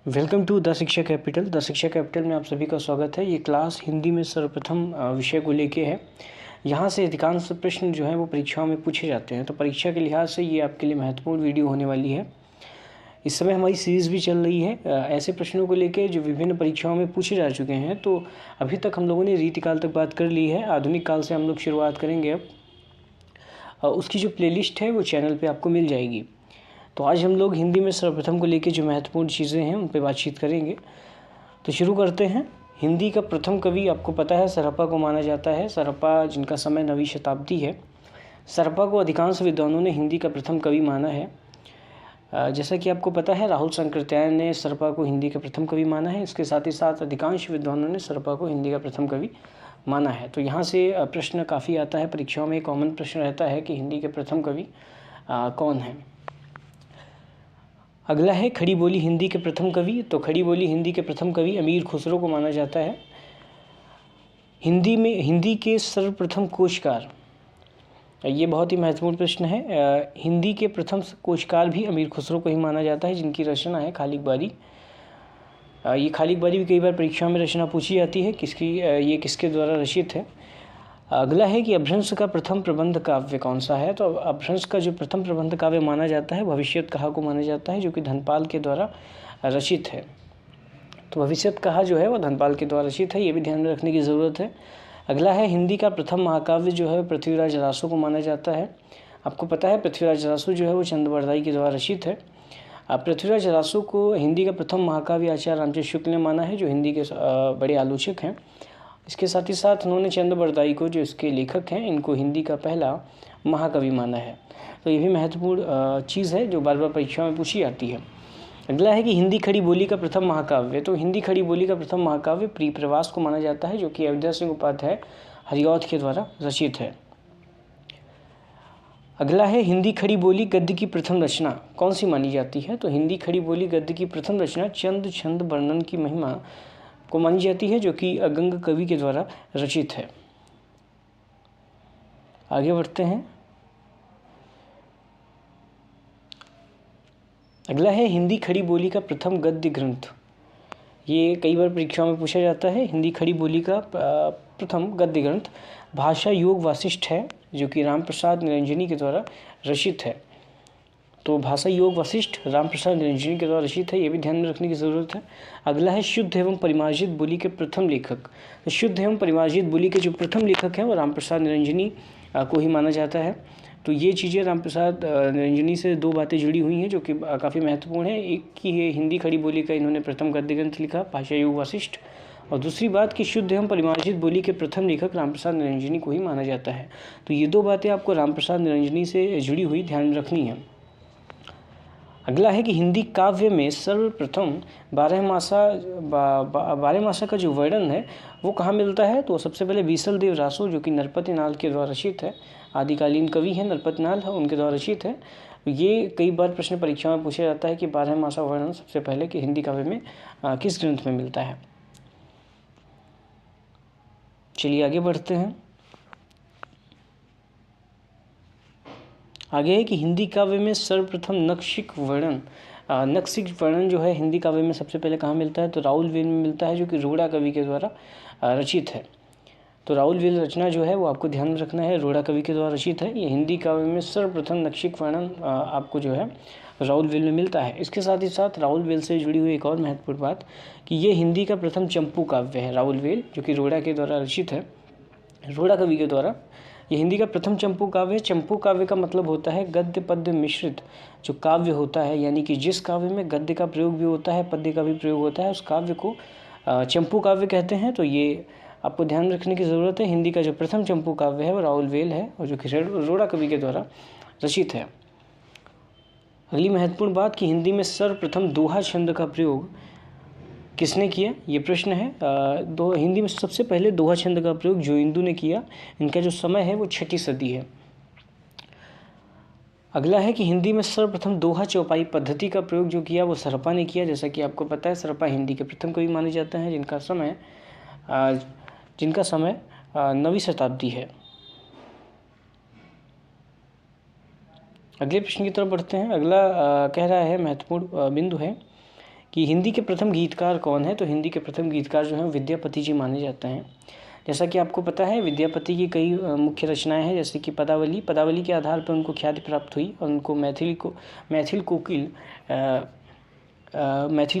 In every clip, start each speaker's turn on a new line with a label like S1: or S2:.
S1: Welcome to the शिक्षा capital. The शिक्षा capital में आप सभी का स्वागत है। ये क्लास हिंदी में सर्वप्रथम विषय को लेके है। यहाँ से अधिकांश प्रश्न जो हैं वो परीक्षाओं में पूछे जाते हैं, तो परीक्षा के लिहाज से ये आपके लिए महत्वपूर्ण वीडियो होने वाली है। इस समय हमारी सीरीज़ भी चल रही है ऐसे प्रश्नों को लेके जो विभिन्न परीक्षाओं में पूछे जा चुके हैं। तो अभी तक हम लोगों ने रीतिकाल तक बात कर ली है, आधुनिक काल से हम लोग शुरुआत करेंगे अब। उसकी जो प्लेलिस्ट है वो चैनल पे आपको मिल जाएगी। तो आज हम लोग हिंदी में सर्वप्रथम को लेके जो महत्वपूर्ण चीज़ें हैं उन पर बातचीत करेंगे। तो शुरू करते हैं। हिंदी का प्रथम कवि आपको पता है सरहप्पा को माना जाता है। सरहप्पा जिनका समय 9वीं शताब्दी है। सरहप्पा को विद्वानों ने हिंदी का प्रथम कवि माना है। जैसा कि आपको पता है राहुल शंकरत्यायन ने सरहप्पा को हिंदी का प्रथम कवि माना है। इसके साथ ही साथ अधिकांश विद्वानों ने सरहप्पा को हिंदी का प्रथम कवि माना है। तो यहाँ से प्रश्न काफ़ी आता है परीक्षाओं में। कॉमन प्रश्न रहता है कि हिंदी के प्रथम कवि कौन है। अगला है खड़ी बोली हिंदी के प्रथम कवि। तो खड़ी बोली हिंदी के प्रथम कवि अमीर खुसरो को माना जाता है। हिंदी के सर्वप्रथम कोशकार, ये बहुत ही महत्वपूर्ण प्रश्न है। हिंदी के प्रथम कोशकार भी अमीर खुसरो को ही माना जाता है, जिनकी रचना है खालिक बारी। ये खालिक बारी भी कई बार परीक्षा में रचना पूछी जाती है, ये किसके द्वारा रचित है। अगला है कि अपभ्रंश का प्रथम प्रबंध काव्य कौन सा है। तो अपभ्रंश का जो प्रथम प्रबंध काव्य माना जाता है भविष्यत कहा को माना जाता है, जो कि धनपाल के द्वारा रचित है। तो भविष्यत कहा जो है वो धनपाल के द्वारा रचित है, ये भी ध्यान में रखने की ज़रूरत है। अगला है हिंदी का प्रथम महाकाव्य जो है पृथ्वीराज रासो को माना जाता है। आपको पता है पृथ्वीराज रासो जो है वो चंद बरदाई के द्वारा रचित है। पृथ्वीराज रासो को हिंदी का प्रथम महाकाव्य आचार्य रामचंद्र शुक्ल ने माना है, जो हिंदी के बड़े आलोचक हैं। इसके साथ ही साथ उन्होंने चंद बरदाई को, जो इसके लेखक हैं, इनको हिंदी का पहला महाकवि माना है। तो ये भी महत्वपूर्ण चीज़ है जो बार बार परीक्षा में पूछी जाती है। अगला है कि हिंदी खड़ी बोली का प्रथम महाकाव्य। तो हिंदी खड़ी बोली का प्रथम महाकाव्य प्रियप्रवास को माना जाता है, जो कि अयोध्या सिंह उपाध्याय हरिऔध के द्वारा रचित है। अगला है हिंदी खड़ी बोली गद्य की प्रथम रचना कौन सी मानी जाती है। तो हिंदी खड़ी बोली गद्य की प्रथम रचना चंद छंद वर्णन की महिमा को मानी जाती है, जो कि अगंग कवि के द्वारा रचित है। आगे बढ़ते हैं। अगला है हिंदी खड़ी बोली का प्रथम गद्य ग्रंथ। ये कई बार परीक्षाओं में पूछा जाता है। हिंदी खड़ी बोली का प्रथम गद्य ग्रंथ भाषा योग वासिष्ठ है, जो कि रामप्रसाद निरंजनी के द्वारा रचित है। तो भाषा योग वशिष्ठ रामप्रसाद निरंजनी के द्वारा रचित है, ये भी ध्यान में रखने की ज़रूरत है। अगला है शुद्ध एवं परिमार्जित बोली के प्रथम लेखक। तो शुद्ध एवं परिमार्जित बोली के जो प्रथम लेखक हैं वो रामप्रसाद निरंजनी को ही माना जाता है। तो ये चीज़ें रामप्रसाद निरंजनी से दो बातें जुड़ी हुई हैं जो कि काफ़ी महत्वपूर्ण है। एक की है हिंदी खड़ी बोली का इन्होंने प्रथम गद्य ग्रंथ लिखा भाषा योग वशिष्ठ, और दूसरी बात कि शुद्ध एवं परिमार्जित बोली के प्रथम लेखक रामप्रसाद निरंजनी को ही माना जाता है। तो ये दो बातें आपको रामप्रसाद निरंजनी से जुड़ी हुई ध्यान में रखनी है। अगला है कि हिंदी काव्य में सर्वप्रथम बारहमासा का जो वर्णन है वो कहाँ मिलता है। तो सबसे पहले बीसल देव रासो, जो कि नरपति नाल के द्वारा रचित है, आदिकालीन कवि हैं नरपति नाल, उनके द्वारा रचित है। ये कई बार प्रश्न परीक्षा में पूछा जाता है कि बारहमासा वर्णन सबसे पहले कि हिंदी काव्य में किस ग्रंथ में मिलता है। चलिए आगे बढ़ते हैं। आगे है कि हिंदी काव्य में सर्वप्रथम नक्शिक वर्णन जो है हिंदी काव्य में सबसे पहले कहाँ मिलता है। तो राउल वेल में मिलता है, जो कि रोड़ा कवि के द्वारा रचित है। तो राउल वेल रचना जो है वो आपको ध्यान में रखना है, रोड़ा कवि के द्वारा रचित है। ये हिंदी काव्य में सर्वप्रथम नक्शिक वर्णन आपको जो है राउल वेल में मिलता है। इसके साथ ही साथ राउल वेल से जुड़ी हुई एक और महत्वपूर्ण बात कि ये हिंदी का प्रथम चंपू काव्य है। राउल वेल जो कि रोड़ा के द्वारा रचित है, रोड़ा कवि के द्वारा, ये हिंदी का प्रथम चंपू काव्य है। चंपू काव्य का मतलब होता है गद्य पद्य मिश्रित जो काव्य होता है, यानी कि जिस काव्य में गद्य का प्रयोग भी होता है पद्य का भी प्रयोग होता है, उस काव्य को चंपू काव्य कहते हैं। तो ये आपको ध्यान रखने की ज़रूरत है। हिंदी का जो प्रथम चंपू काव्य है वो राउल वेल है, और जो कि रोड़ा कवि के द्वारा रचित है। अगली महत्वपूर्ण बात कि हिंदी में सर्वप्रथम दोहा छंद का प्रयोग किसने किया, ये प्रश्न है। हिंदी में सबसे पहले दोहा छंद का प्रयोग जोइंदू ने किया। इनका जो समय है वो 6ठी सदी है। अगला है कि हिंदी में सर्वप्रथम दोहा चौपाई पद्धति का प्रयोग जो किया वो सरहप्पा ने किया। जैसा कि आपको पता है सरहप्पा हिंदी के प्रथम कवि माने जाते हैं, जिनका समय 9वीं शताब्दी है। अगले प्रश्न की तरफ बढ़ते हैं। अगला कह रहा है महत्वपूर्ण बिंदु है कि हिंदी के प्रथम गीतकार कौन है, तो हिंदी के प्रथम गीतकार जो हैं विद्यापति जी माने जाते हैं। जैसा कि आपको पता है विद्यापति की कई मुख्य रचनाएं हैं, जैसे कि पदावली के आधार पर उनको ख्याति प्राप्त हुई और उनको मैथिल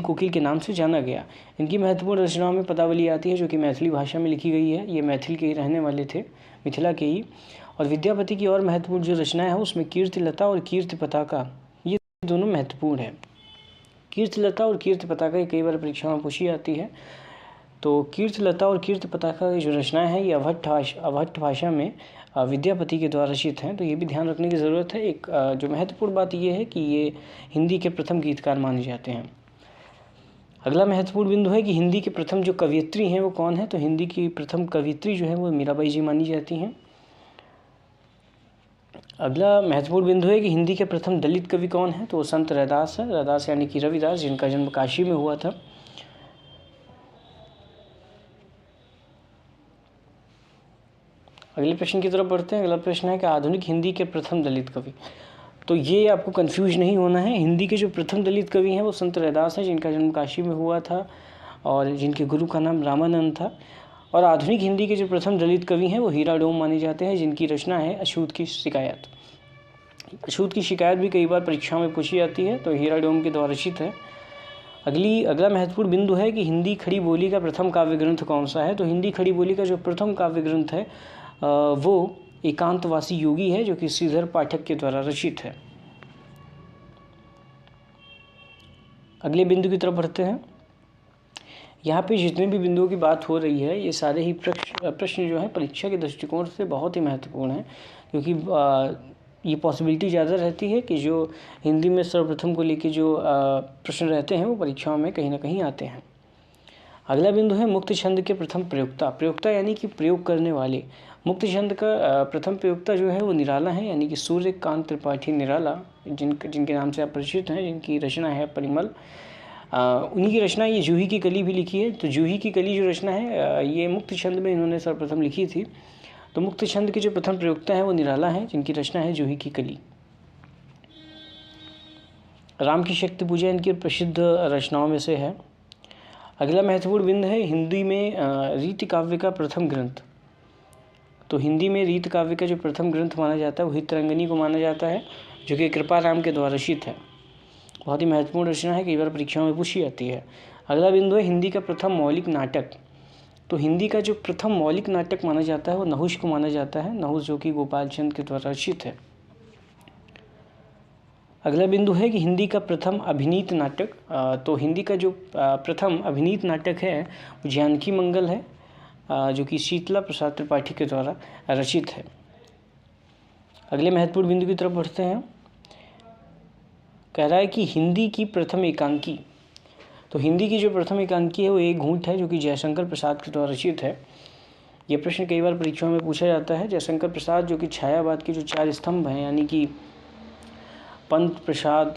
S1: कोकिल के नाम से जाना गया। इनकी महत्वपूर्ण रचनाओं में पदावली आती है, जो कि मैथिली भाषा में लिखी गई है। ये मैथिल के ही रहने वाले थे, मिथिला के ही। और विद्यापति की और महत्वपूर्ण जो रचनाएं हैं उसमें कीर्तिलता और कीर्ति पताका, ये दोनों महत्वपूर्ण है। कीर्तिलता और कीर्ति पताका कई बार परीक्षा में पूछी जाती है। तो कीर्तिलता और कीर्ति पताका की जो रचनाएं हैं ये अवहट्ठ भाषा में विद्यापति के द्वारा रचित हैं। तो ये भी ध्यान रखने की ज़रूरत है। एक जो महत्वपूर्ण बात ये है कि ये हिंदी के प्रथम गीतकार माने जाते हैं। अगला महत्वपूर्ण बिंदु है कि हिंदी के प्रथम जो कवयित्री हैं वो कौन है, तो हिंदी की प्रथम कवयित्री जो है वो मीराबाई जी मानी जाती हैं। अगला महत्वपूर्ण बिंदु है कि हिंदी के प्रथम दलित कवि कौन है, तो वो संत रैदास है। रैदास यानी कि रविदास, जिनका जन्म काशी में हुआ था। अगले प्रश्न की तरफ बढ़ते हैं। अगला प्रश्न है कि आधुनिक हिंदी के प्रथम दलित कवि, तो ये आपको कंफ्यूज नहीं होना है। हिंदी के जो प्रथम दलित कवि हैं वो संत रैदास हैं, जिनका जन्म काशी में हुआ था और जिनके गुरु का नाम रामानंद था। और आधुनिक हिंदी के जो प्रथम दलित कवि हैं वो हीरा डोम माने जाते हैं, जिनकी रचना है अछूत की शिकायत। अछूत की शिकायत भी कई बार परीक्षा में पूछी जाती है, तो हीरा डोम के द्वारा रचित है। अगला महत्वपूर्ण बिंदु है कि हिंदी खड़ी बोली का प्रथम काव्य ग्रंथ कौन सा है, तो हिंदी खड़ी बोली का जो प्रथम काव्य ग्रंथ है वो एकांतवासी योगी है, जो कि श्रीधर पाठक के द्वारा रचित है। अगले बिंदु की तरफ बढ़ते हैं। यहाँ पे जितने भी बिंदुओं की बात हो रही है ये सारे ही प्रश्न जो है परीक्षा के दृष्टिकोण से बहुत ही महत्वपूर्ण हैं, क्योंकि ये पॉसिबिलिटी ज़्यादा रहती है कि जो हिंदी में सर्वप्रथम को लेकर जो प्रश्न रहते हैं वो परीक्षाओं में कहीं ना कहीं आते हैं। अगला बिंदु है मुक्त छंद के प्रथम प्रयोक्ता यानी कि प्रयोग करने वाले। मुक्त छंद का प्रथम प्रयोक्ता जो है वो निराला है, यानी कि सूर्यकांत त्रिपाठी निराला, जिनके नाम से आप परिचित हैं, जिनकी रचना है परिमल। उन्हीं की रचना ये जूही की कली भी लिखी है। तो जूही की कली जो रचना है ये मुक्त छंद में इन्होंने सर्वप्रथम लिखी थी। तो मुक्त छंद के जो प्रथम प्रयोक्ता है वो निराला है, जिनकी रचना है जूही की कली। राम की शक्ति पूजा इनकी प्रसिद्ध रचनाओं में से है। अगला महत्वपूर्ण बिंदु है हिंदी में रीति काव्य का प्रथम ग्रंथ। तो हिंदी में रीत काव्य का जो प्रथम ग्रंथ माना जाता है वो हितरंगिनी को माना जाता है, जो कि कृपाराम के द्वारा रचित है। बहुत ही महत्वपूर्ण रचना है, कई बार परीक्षाओं में पूछी जाती है। अगला बिंदु है हिंदी का प्रथम मौलिक नाटक। तो हिंदी का जो प्रथम मौलिक नाटक माना जाता है वो नहुष को माना जाता है, नहुष जो कि गोपाल चंद के द्वारा रचित है। अगला बिंदु है कि हिंदी का प्रथम अभिनीत नाटक। तो हिंदी का जो प्रथम अभिनीत नाटक है वो जानकी मंगल है, जो कि शीतला प्रसाद त्रिपाठी के द्वारा रचित है। अगले महत्वपूर्ण बिंदु की तरफ बढ़ते हैं। कह रहा है कि हिंदी की प्रथम एकांकी। तो हिंदी की जो प्रथम एकांकी है वो एक घूंट है, जो कि जयशंकर प्रसाद के द्वारा रचित है। ये प्रश्न कई बार परीक्षाओं में पूछा जाता है। जयशंकर प्रसाद जो कि छायावाद के जो 4 स्तंभ हैं, यानी कि पंत प्रसाद,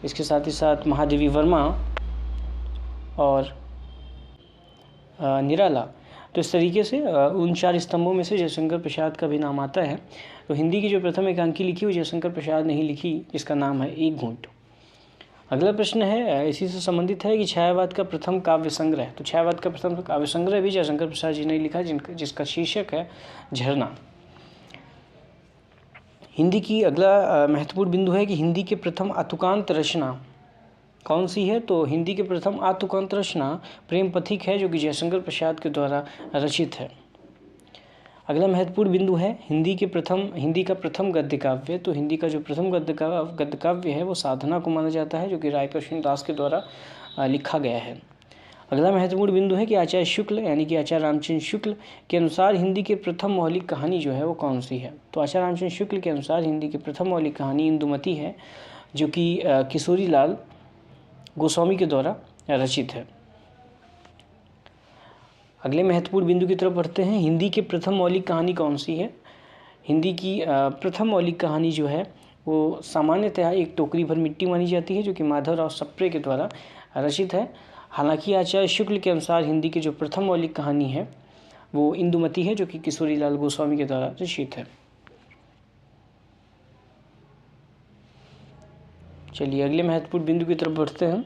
S1: इसके साथ ही साथ महादेवी वर्मा और निराला, तो इस तरीके से उन 4 स्तंभों में से जयशंकर प्रसाद का भी नाम आता है। तो हिंदी की जो प्रथम एकांकी लिखी वो जयशंकर प्रसाद ने ही लिखी, जिसका नाम है एक घूंट। अगला प्रश्न है इसी से संबंधित है कि छायावाद का प्रथम काव्य संग्रह। तो छायावाद का प्रथम काव्य संग्रह भी जयशंकर प्रसाद जी ने लिखा, जिसका शीर्षक है झरना। हिंदी की अगला महत्वपूर्ण बिंदु है कि हिंदी के प्रथम अतुकांत रचना कौन सी है। तो हिंदी के प्रथम अतुकांत रचना प्रेम पथिक है, जो कि जयशंकर प्रसाद के द्वारा रचित है। अगला महत्वपूर्ण बिंदु है हिंदी का प्रथम गद्य काव्य। तो हिंदी का जो प्रथम गद्य काव्य है वो साधना को माना जाता है, जो कि रायकृष्ण दास के द्वारा लिखा गया है। अगला महत्वपूर्ण बिंदु है कि आचार्य शुक्ल यानी कि आचार्य रामचंद्र शुक्ल के अनुसार हिंदी की प्रथम मौलिक कहानी जो है वो कौन सी है। तो आचार्य रामचंद्र शुक्ल के अनुसार हिंदी की प्रथम मौलिक कहानी इंदुमती है, जो कि किशोरी लाल गोस्वामी के द्वारा रचित है। अगले महत्वपूर्ण बिंदु की तरफ बढ़ते हैं। हिंदी की प्रथम मौलिक कहानी कौन सी है। हिंदी की प्रथम मौलिक कहानी जो है वो सामान्यतः एक टोकरी भर मिट्टी मानी जाती है, जो कि माधवराव सप्रे के द्वारा रचित है। हालांकि आचार्य शुक्ल के अनुसार हिंदी की जो प्रथम मौलिक कहानी है वो इंदुमती है, जो कि किशोरी लाल गोस्वामी के द्वारा रचित है। चलिए अगले महत्वपूर्ण बिंदु की तरफ बढ़ते हैं।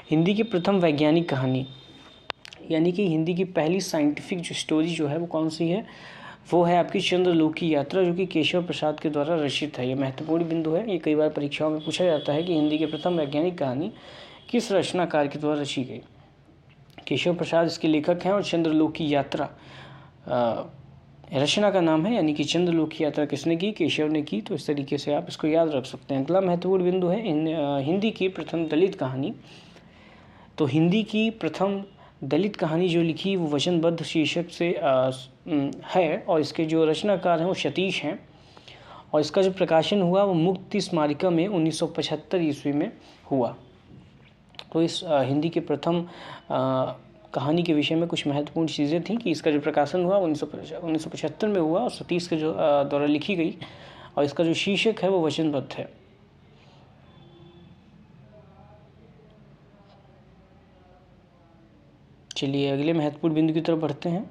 S1: हिंदी की प्रथम वैज्ञानिक कहानी, यानी कि हिंदी की पहली साइंटिफिक जो स्टोरी जो है वो कौन सी है, वो है आपकी चंद्रलोक की यात्रा, जो कि केशव प्रसाद के द्वारा रचित है। ये महत्वपूर्ण बिंदु है, ये कई बार परीक्षाओं में पूछा जाता है कि हिंदी की प्रथम वैज्ञानिक कहानी किस रचनाकार के द्वारा रची गई। केशव प्रसाद इसके लेखक हैं और चंद्रलोक की यात्रा रचना का नाम है, यानी कि चंद्रलोक की यात्रा किसने की, केशव ने की। तो इस तरीके से आप इसको याद रख सकते हैं। अगला महत्वपूर्ण बिंदु है हिंदी की प्रथम दलित कहानी। तो हिंदी की प्रथम दलित कहानी जो लिखी वो वचनबद्ध शीर्षक से है, और इसके जो रचनाकार हैं वो सतीश हैं, और इसका जो प्रकाशन हुआ वो मुक्ति स्मारिका में 1975 ईस्वी में हुआ। तो इस हिंदी के प्रथम कहानी के विषय में कुछ महत्वपूर्ण चीज़ें थी कि इसका जो प्रकाशन हुआ 1975 में हुआ, और सतीश के जो द्वारा लिखी गई, और इसका जो शीर्षक है वो वचनबद्ध है। चलिए अगले महत्वपूर्ण बिंदु की तरफ बढ़ते हैं।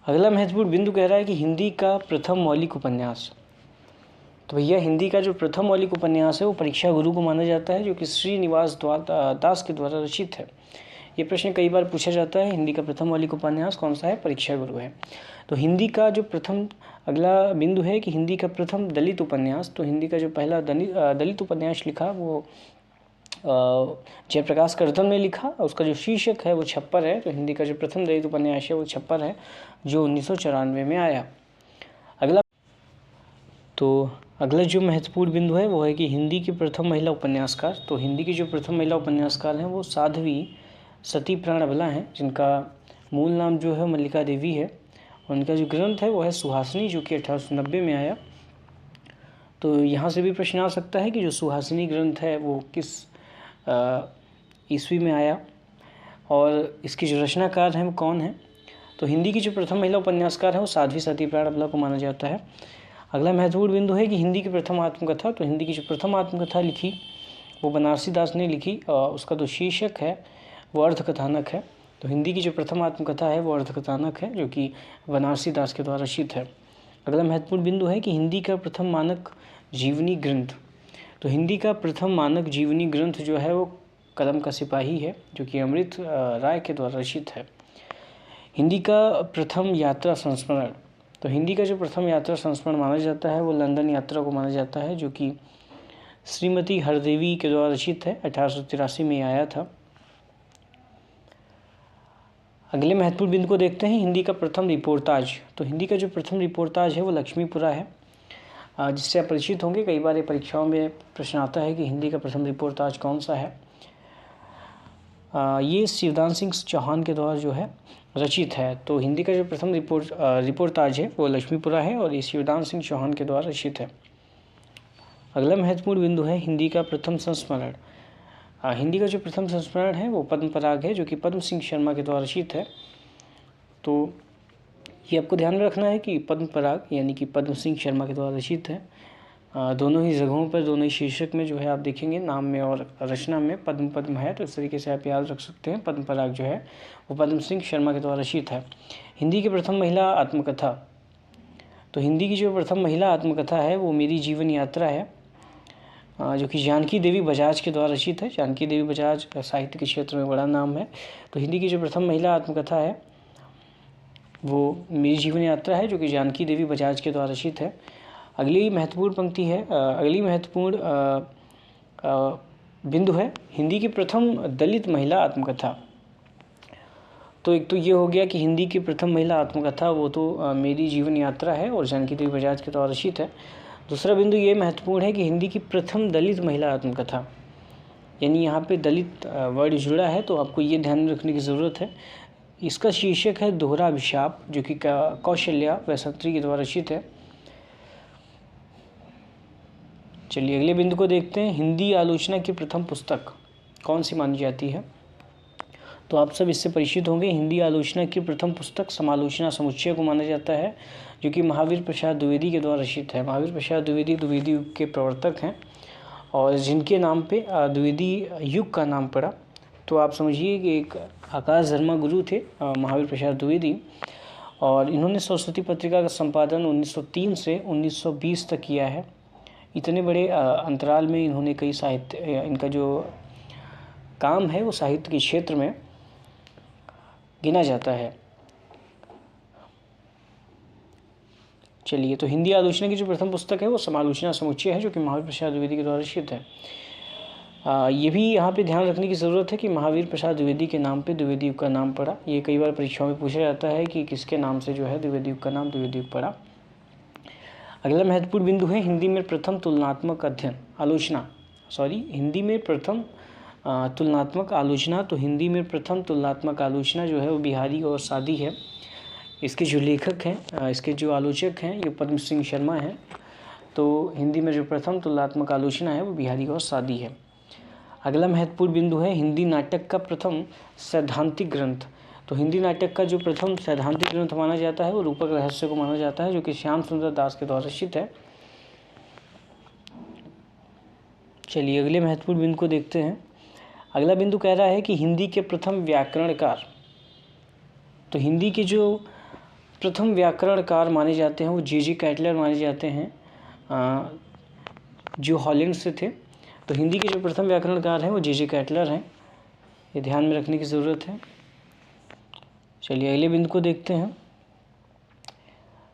S1: अगला महत्वपूर्ण बिंदु कह रहा है कि हिंदी का प्रथम मौलिक उपन्यास। तो भैया हिंदी का जो प्रथम मौलिक उपन्यास है वो परीक्षा गुरु को माना जाता है, जो कि श्रीनिवास दास के द्वारा रचित है। ये प्रश्न कई बार पूछा जाता है, हिंदी का प्रथम मौलिक उपन्यास कौन सा है, परीक्षा गुरु है। तो हिंदी का जो प्रथम, अगला बिंदु है कि हिंदी का प्रथम दलित उपन्यास। तो हिंदी का जो पहला दलित उपन्यास लिखा वो जयप्रकाश करदम ने लिखा, और उसका जो शीर्षक है वो छप्पर है। तो हिंदी का जो प्रथम दलित उपन्यास है वो छप्पर है, जो 1994 में आया। अगला जो महत्वपूर्ण बिंदु है वो है कि हिंदी की प्रथम महिला उपन्यासकार। तो हिंदी की जो प्रथम महिला उपन्यासकार हैं वो साध्वी सती प्राण अबला हैं, जिनका मूल नाम जो है मल्लिका देवी है, और उनका जो ग्रंथ है वो है सुहासिनी, जो कि 1890 में आया। तो यहाँ से भी प्रश्न आ सकता है कि जो सुहासिनी ग्रंथ है वो किस ईस्वी में आया, और इसकी जो रचनाकार हैं वो कौन है। तो हिंदी की जो प्रथम महिला उपन्यासकार है वो साध्वी सती प्राण अबला को माना जाता है। अगला महत्वपूर्ण बिंदु है कि हिंदी की प्रथम आत्मकथा। तो हिंदी की जो प्रथम आत्मकथा लिखी वो बनारसी दास ने लिखी, और उसका जो शीर्षक है वो अर्धकथानक है। तो हिंदी की जो प्रथम आत्मकथा है वो अर्धकथानक है, जो कि बनारसी दास के द्वारा रचित है। अगला महत्वपूर्ण बिंदु है कि हिंदी का प्रथम मानक जीवनी ग्रंथ। तो हिंदी का प्रथम मानक जीवनी ग्रंथ जो है वो कलम का सिपाही है, जो कि अमृत राय के द्वारा रचित है। हिंदी का प्रथम यात्रा संस्मरण। तो हिंदी का जो प्रथम यात्रा संस्मरण माना जाता है वो लंदन यात्रा को माना जाता है, जो कि श्रीमती हरदेवी के द्वारा रचित है, 1883 में आया था। अगले महत्वपूर्ण बिंदु को देखते हैं, हिंदी का प्रथम रिपोर्टाज। तो हिंदी का जो प्रथम रिपोर्टाज है वो लक्ष्मीपुरा है, जिससे आप परिचित होंगे। कई बार ये परीक्षाओं में प्रश्न आता है कि हिंदी का प्रथम रिपोर्टाज कौन सा है। ये शिवदान सिंह चौहान के द्वारा जो है रचित है। तो हिंदी का जो प्रथम रिपोर्टाज है वो लक्ष्मीपुरा है, और ये शिवदान सिंह चौहान के द्वारा रचित है। अगला महत्वपूर्ण बिंदु है हिंदी का प्रथम संस्मरण। हिंदी का जो प्रथम संस्मरण है वो पद्म पराग है, जो कि पद्म सिंह शर्मा के द्वारा रचित है। तो ये आपको ध्यान में रखना है कि पद्म पराग यानी कि पद्म सिंह शर्मा के द्वारा रचित है। दोनों ही जगहों पर, दोनों ही शीर्षक में जो है आप देखेंगे नाम में और रचना में पद्म पद्म है, तो इस तरीके से आप याद रख सकते हैं। पद्म पराग जो है वो पद्म सिंह शर्मा के द्वारा रचित है। हिंदी की प्रथम महिला आत्मकथा। तो हिंदी की जो प्रथम महिला आत्मकथा है वो मेरी जीवन यात्रा है, जो कि जानकी देवी बजाज के द्वारा रचित है। जानकी देवी बजाज साहित्य के क्षेत्र में बड़ा नाम है। तो हिंदी की जो प्रथम महिला आत्मकथा है वो मेरी जीवन यात्रा है, जो कि जानकी देवी बजाज के द्वारा रचित है। अगली महत्वपूर्ण पंक्ति है, अगली महत्वपूर्ण बिंदु है हिंदी की प्रथम दलित महिला आत्मकथा। तो एक तो ये हो गया कि हिंदी की प्रथम महिला आत्मकथा वो तो मेरी जीवन यात्रा है और जानकी देवी बजाज के द्वारा रचित है। दूसरा बिंदु ये महत्वपूर्ण है कि हिंदी की प्रथम दलित महिला आत्मकथा, यानी यहाँ पे दलित वर्ड जुड़ा है, तो आपको ये ध्यान रखने की ज़रूरत है। इसका शीर्षक है दोहरा अभिशाप, जो कि कौशल्या वैसंत्री के द्वारा रचित है। चलिए अगले बिंदु को देखते हैं, हिंदी आलोचना की प्रथम पुस्तक कौन सी मानी जाती है। तो आप सब इससे परिचित होंगे। हिंदी आलोचना की प्रथम पुस्तक समालोचना समुच्चय को माना जाता है, जो कि महावीर प्रसाद द्विवेदी के द्वारा रचित है। महावीर प्रसाद द्विवेदी युग के प्रवर्तक हैं, और जिनके नाम पे द्विवेदी युग का नाम पड़ा। तो आप समझिए कि एक आकाश धर्मा गुरु थे महावीर प्रसाद द्विवेदी, और इन्होंने सरस्वती पत्रिका का संपादन 1903 से 1920 तक किया है। इतने बड़े अंतराल में इन्होंने कई साहित्य, इनका जो काम है वो साहित्य के क्षेत्र में गिना जाता है। चलिए, तो हिंदी आलोचना की जो प्रथम पुस्तक है वो समालोचना समुच्चय है, जो कि महावीर प्रसाद द्विवेदी के द्वारा रचित है। ये भी यहाँ पे ध्यान रखने की ज़रूरत है कि महावीर प्रसाद द्विवेदी के नाम पे द्विवेदी युग का नाम पड़ा। ये कई बार परीक्षाओं में पूछा जाता है कि किसके नाम से जो है द्विवेदी युग का नाम द्विवेदी युग पड़ा। अगला महत्वपूर्ण बिंदु है हिंदी में प्रथम तुलनात्मक अध्ययन आलोचना, हिंदी में प्रथम तुलनात्मक आलोचना। तो हिंदी में प्रथम तुलनात्मक आलोचना जो है वो बिहारी और सादी है। इसके जो लेखक हैं, इसके जो आलोचक हैं, ये पद्म सिंह शर्मा हैं। तो हिंदी में जो प्रथम तुलनात्मक आलोचना है वो बिहारी और सादी है। अगला महत्वपूर्ण बिंदु है हिंदी नाटक का प्रथम सैद्धांतिक ग्रंथ। तो हिंदी नाटक का जो प्रथम सैद्धांतिक ग्रंथ माना जाता है वो रूपक रहस्य को माना जाता है, जो कि श्याम सुंदर दास के द्वारा रचित है। चलिए, अगले महत्वपूर्ण बिंदु को देखते हैं। अगला बिंदु कह रहा है कि हिंदी के प्रथम व्याकरणकार। तो हिंदी के जो प्रथम व्याकरणकार माने जाते हैं वो जे कैटलर माने जाते हैं, जो हॉलैंड से थे। तो हिंदी के जो प्रथम व्याकरणकार हैं वो जे कैटलर हैं, ये ध्यान में रखने की ज़रूरत है। चलिए, अगले बिंदु को देखते हैं।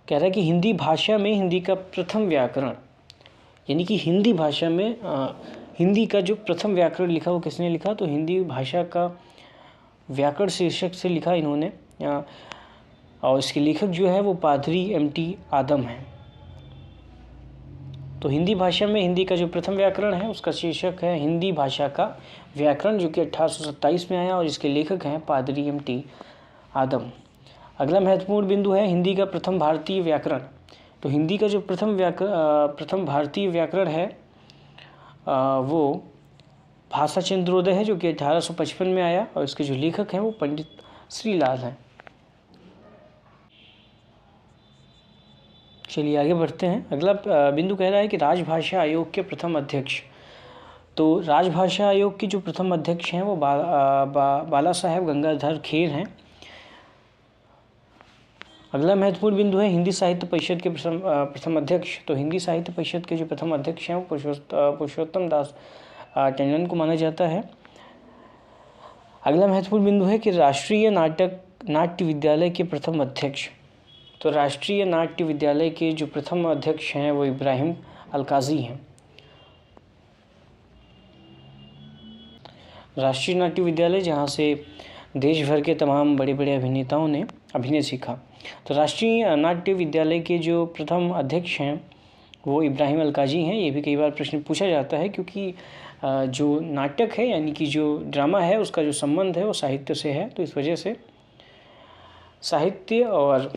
S1: कह रहा है कि हिंदी भाषा में हिंदी का प्रथम व्याकरण, यानी कि हिंदी भाषा में हिंदी का जो प्रथम व्याकरण लिखा वो किसने लिखा? तो हिंदी भाषा का व्याकरण शीर्षक से लिखा इन्होंने, और इसके लेखक जो है वो पादरी एम.टी. आदम हैं। तो हिंदी भाषा में हिंदी का जो प्रथम व्याकरण है उसका शीर्षक है हिंदी भाषा का व्याकरण, जो कि 1827 में आया, और इसके लेखक हैं पादरी एम.टी. आदम। अगला महत्वपूर्ण बिंदु है हिंदी का प्रथम भारतीय व्याकरण। तो हिंदी का जो प्रथम भारतीय व्याकरण है वो भाषा चंद्रोदय है, जो कि 1855 में आया, और इसके जो लेखक हैं वो पंडित श्रीलाल हैं। चलिए, आगे बढ़ते हैं। अगला बिंदु कह रहा है कि राजभाषा आयोग के प्रथम अध्यक्ष। तो राजभाषा आयोग के जो प्रथम अध्यक्ष हैं वो बाला साहेब गंगाधर खेर हैं। अगला महत्वपूर्ण बिंदु है हिंदी साहित्य परिषद के प्रथम अध्यक्ष। तो हिंदी साहित्य परिषद के जो प्रथम अध्यक्ष हैं वो पुरुषोत्तम दास टंडन को माना जाता है। अगला महत्वपूर्ण बिंदु है कि राष्ट्रीय नाट्य विद्यालय के प्रथम अध्यक्ष। तो राष्ट्रीय नाट्य विद्यालय के जो प्रथम अध्यक्ष हैं वो इब्राहिम अलकाजी हैं। राष्ट्रीय नाट्य विद्यालय, जहाँ से देश भर के तमाम बड़े बड़े अभिनेताओं ने अभिनय सीखा। तो राष्ट्रीय नाट्य विद्यालय के जो प्रथम अध्यक्ष हैं वो इब्राहिम अलकाजी हैं। ये भी कई बार प्रश्न पूछा जाता है, क्योंकि जो नाटक है यानी कि जो ड्रामा है उसका जो संबंध है वो साहित्य से है। तो इस वजह से साहित्य और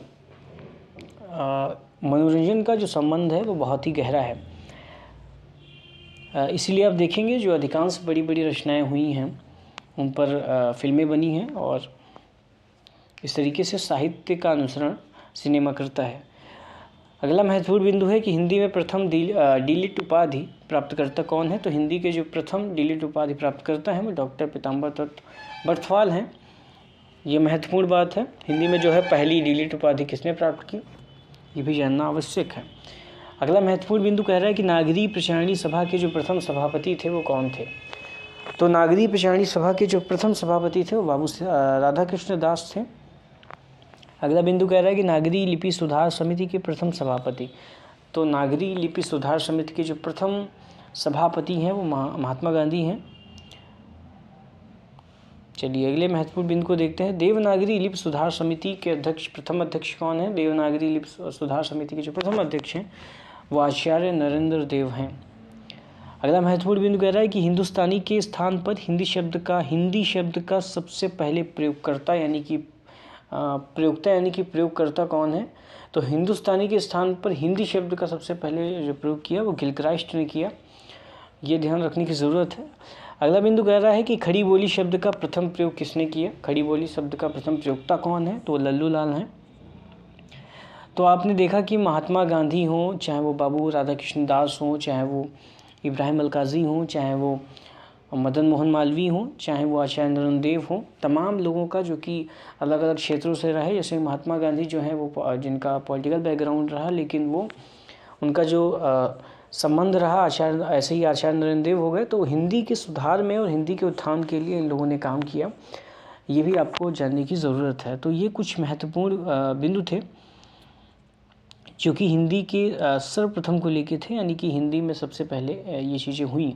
S1: मनोरंजन का जो संबंध है वो बहुत ही गहरा है। इसीलिए आप देखेंगे जो अधिकांश बड़ी बड़ी रचनाएं हुई हैं उन पर फिल्में बनी हैं, और इस तरीके से साहित्य का अनुसरण सिनेमा करता है। अगला महत्वपूर्ण बिंदु है कि हिंदी में प्रथम डी.लिट उपाधि प्राप्तकर्ता कौन है? तो हिंदी के जो प्रथम डी.लिट उपाधि प्राप्तकर्ता हैं वो डॉक्टर पीताम्बर दत्त बर्थवाल हैं। ये महत्वपूर्ण बात है। हिंदी में जो है पहली डी.लिट उपाधि किसने प्राप्त की, ये भी जानना आवश्यक है। अगला महत्वपूर्ण बिंदु कह रहा है कि नागरी प्रचारणी सभा के जो प्रथम सभापति थे वो कौन थे? तो नागरी प्रचारणी सभा के जो प्रथम सभापति थे वो बाबू राधाकृष्ण दास थे। अगला बिंदु कह रहा है कि नागरी लिपि सुधार समिति के प्रथम सभापति। तो नागरी लिपि सुधार समिति के जो प्रथम सभापति हैं वो महात्मा गांधी हैं। चलिए, अगले महत्वपूर्ण बिंदु को देखते हैं। देवनागरी लिपि सुधार समिति के प्रथम अध्यक्ष कौन है? देवनागरी लिपि सुधार समिति के जो प्रथम अध्यक्ष हैं वो आचार्य नरेंद्र देव हैं। अगला महत्वपूर्ण बिंदु कह रहा है कि हिंदुस्तानी के स्थान पर हिंदी शब्द का सबसे पहले प्रयोगकर्ता यानी कि प्रयोगकर्ता कौन है? तो हिंदुस्तानी के स्थान पर हिंदी शब्द का सबसे पहले जो प्रयोग किया वो गिलक्राइस्ट ने किया। ये ध्यान रखने की ज़रूरत है। अगला बिंदु कह रहा है कि खड़ी बोली शब्द का प्रथम प्रयोग किसने किया? खड़ी बोली शब्द का प्रथम प्रयोक्ता कौन है? तो लल्लू लाल हैं। तो आपने देखा कि महात्मा गांधी हों, चाहे वो बाबू राधाकृष्ण दास हों, चाहे वो इब्राहिम अलकाजी हों, चाहे वो मदन मोहन मालवीय हों, चाहे वो आचार्य नरेंद्र हों, तमाम लोगों का जो कि अलग अलग क्षेत्रों से रहे। जैसे महात्मा गांधी जो है वो जिनका पॉलिटिकल बैकग्राउंड रहा, लेकिन वो उनका जो संबंध रहा आचार्य, ऐसे ही आचार्य नरेंद्र देव हो गए। तो हिंदी के सुधार में और हिंदी के उत्थान के लिए इन लोगों ने काम किया, ये भी आपको जानने की ज़रूरत है। तो ये कुछ महत्वपूर्ण बिंदु थे जो कि हिंदी के सर्वप्रथम को लेके थे, यानी कि हिंदी में सबसे पहले ये चीज़ें हुई।